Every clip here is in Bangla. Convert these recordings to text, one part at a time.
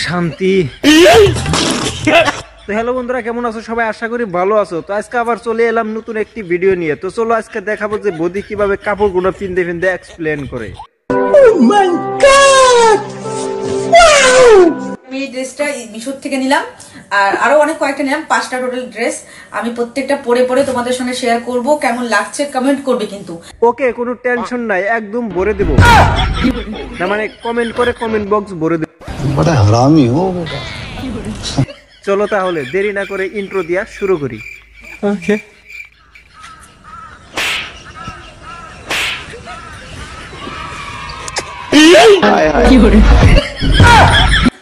শান্তি। তো হ্যালো বন্ধুরা, কেমন আছো সবাই? আশা করি ভালো আছো। তো আজকে আবার চলে এলাম নতুন একটি ভিডিও নিয়ে। তো চলো আজকে দেখাবো যে বৌদি কিভাবে কাপড়গুলো পিনতে পিনতে এক্সপ্লেন করে। আমি এই ড্রেসটা মিশোর থেকে নিলাম, আর আরো অনেক কয়েকটা নিলাম, 5টা টোটাল ড্রেস। আমি প্রত্যেকটা পরে পরে তোমাদের সঙ্গে শেয়ার করব, কেমন লাগছে কমেন্ট করবে কিন্তু। ওকে, কোনো টেনশন নাই, একদম ভরে দেব না, মানে কমেন্ট করে কমেন্ট বক্স ভরে দেব। বড় হারামি হো বেটা। চলো তাহলে দেরি না করে ইন্ট্রো দিয়া শুরু করি। ওকে,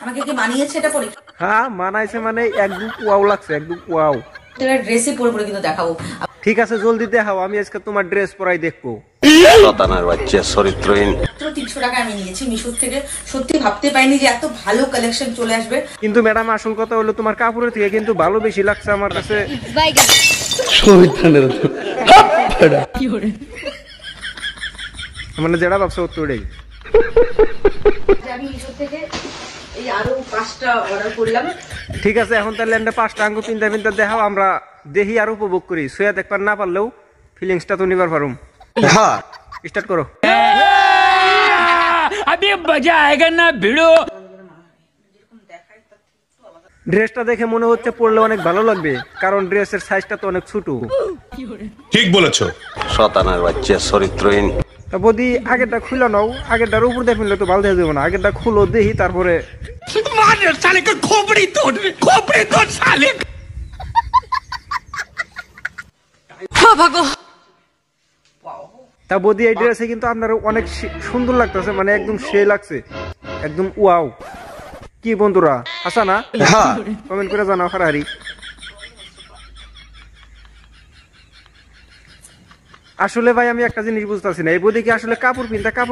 আমাকে কি মানিয়েছে এটা পরে? হ্যাঁ মানাইছে, মানে একদম ওয়াও লাগছে, একদম ওয়াও। এটা ড্রেসই পরে পরে কিন্তু দেখাবো। ঠিক আছে, জলদি দেখাও, আমি আজকে তোমার ড্রেস পরাই দেখবো। শতানার বাচ্চা চরিত্রহীন। 300 টাকা আমি নিয়েছি মিশোর থেকে। সত্যি ভাবতে পারিনি যে এত ভালো কালেকশন চলে আসবে। কিন্তু ম্যাডাম, আসল কথা হলো তোমার কাপড়ের থেকে কিন্তু ভালো বেশি লাগছে আমার কাছে। মানে যেটা ভাবছো তোড়েই। আমি মিশোর থেকে এই আরো 5টা অর্ডার করলাম। ঠিক আছে, এখন তাহলে আমরা 5টা আঙ্গুর পিনতে পিনতে দেখাও, আমরা দেখি আর উপভোগ করি। সোয়া দেখবার না পারলেও ফিলিংসটা তো নিবার পারুম। হ্যাঁ, স্টার্ট করো। अभी मजा आएगा ना भिड़ो। ড্রেসটা দেখে মনে হচ্ছে পরলে অনেক ভালো লাগবে, কারণ ড্রেসের সাইজটা তো অনেক ছোট। ঠিক বলেছো। শতানার বাচ্চা চরিত্রহীন। তা বদি আগেরটা খুলে নাও, আগেরটার উপর দিয়ে ফেললে তো ভালো দেখা যাবে না। আগেরটা খুলো দেখি, তারপরে साले का खोपड़ी तोड़ साले। তা বদি এই ড্রেসে কিন্তু আপনার অনেক সুন্দর লাগতেছে, মানে একদম সেই লাগছে, একদম ওয়াও। কি বন্ধুরা, আসা না? হ্যাঁ, কমেন্ট করে জানাও হারাহারি। আসলে ভাই আমি একটা জিনিস বুঝতেছি না, এই বদি কি আসলে কাপড়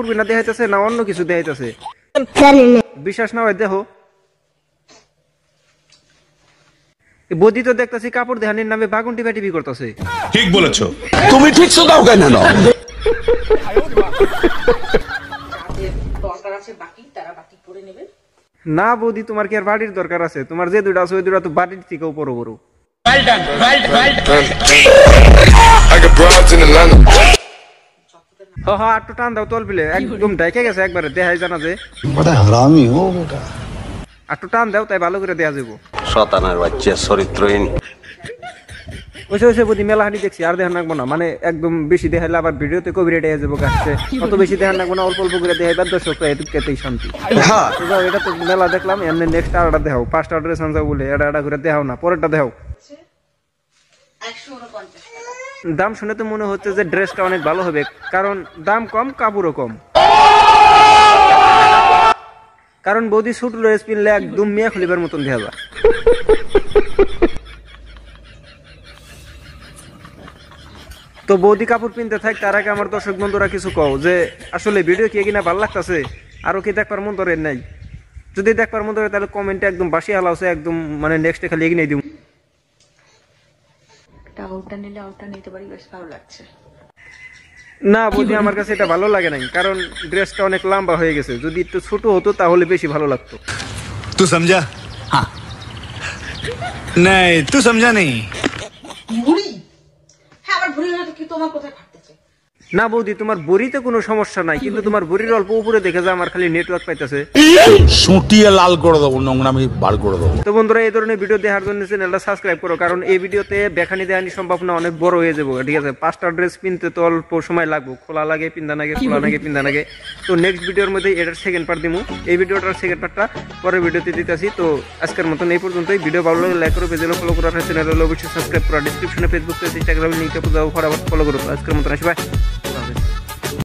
পিনা দেখাইতেছে না অন্য কিছু দেখাইতেছে? বিশ্বাস না হয় দেখো, বদি তো দেখতেছি কাপড় দেখানির নামে বাগুনটি টিভি করতেছে। ঠিক বলেছো। তুমি ঠিক দাও কেন না? দরকার আছে বাকি, তারা বাকি করে নেবে। না বৌদি, তোমার কি আর বাড়ির দরকার আছে? তোমার যে দুটো আছে ওই দুটো তো বাড়ির থেকেও বড় বড়। হ্যাঁ, একটু টান দাও তল পিলে, একদম ঢেকে গেছে একবারে, দেখাই জানা যে। বড় হারামি হো বেটা। একটু টান দাও, তাই ভালো করে দেয়া যাবো। শতানার বাচ্চা চরিত্রহীন। ওইসে বৌদি মেলাহানি দেখছি, আর দেখান রাখবো না, মানে একদম বেশি দেখাইলে আবার ভিডিওতে কবিরেট হয়ে যাবো গাছছে। অত বেশি দেখান রাখবো না, অল্প অল্প করে দেখাইবার দর্শকরা এটুকেতেই শান্তি। এটা তো মেলা দেখলাম, এমনি নেক্সট আরটা দেখাও। 5টা ড্রেস আনজাও বলে এটা করে দেখাও না, পরেরটা দেখাও। 149 টাকা। দাম শুনে তো মনে হচ্ছে যে ড্রেসটা অনেক ভালো হবে, কারণ দাম কম, কাপড়ও কম। কারণ বৌদি ছোট ড্রেস পিনলে একদম মিয়া খুলিবার মতন দেখা যায়। তো বৌদি কাপড় পিনতে থাক, তার আগে আমার দর্শক বন্ধুরা কিছু কও যে আসলে ভিডিও কি কিনা ভালো লাগতেছে, আরো কি দেখবার মন ধরে নাই? যদি দেখবার মন ধরে তাহলে কমেন্টে একদম বাসি হালাওছে, একদম মানে নেক্সটে খালি এগিয়ে দিব। ওটা নিলে ওটা নিতে পারি, বেশ ভালো লাগছে। না বৌদি, আমার কাছে এটা ভালো লাগে নাই, কারণ ড্রেসটা অনেক লম্বা হয়ে গেছে। যদি একটু ছোট হতো তাহলে বেশি ভালো লাগতো। तू समझा? हाँ। नहीं, तू समझा नहीं। বুড়ি? হ্যাঁ, আমার বুড়ি হলে কি তোমার কোথায় ফাটতেছে? না বৌদি, তোমার বড়িতে কোনো সমস্যা নাই, কিন্তু তোমার বড়ির অল্প উপরে দেখে যায় আমার খালি নেটওয়ার্ক পাইতেছে। সুটিয়ে লাল করে দেবো, নোংরামি বার করে দেবো। তো বন্ধুরা, এই ধরনের ভিডিও দেখার জন্য চ্যানেলটা সাবস্ক্রাইব করো, কারণ এই ভিডিওতে দেখানি সম্ভাবনা অনেক বড় হয়ে যাবো। ঠিক আছে, 5টা ড্রেস পিনতে তো অল্প সময় লাগবে, খোলা লাগে পিন্দা নাগে। তো নেক্সট ভিডিওর মধ্যে এটার সেকেন্ড পার্ট দিমু। এই ভিডিওটার সেকেন্ড পার্টটা পরের ভিডিওতে দিতেছি। তো আজকের মতন এই পর্যন্তই। ভিডিও ভালো লাগলে লাইক করো, পেজে ফলো করো, চ্যানেল অবশ্যই সাবস্ক্রাইব করো, ডিসক্রিপশনে ফেসবুক পেজ, ইনস্টাগ্রামে লিংকে ফলো করো। আজকের মতন আসি, বাই।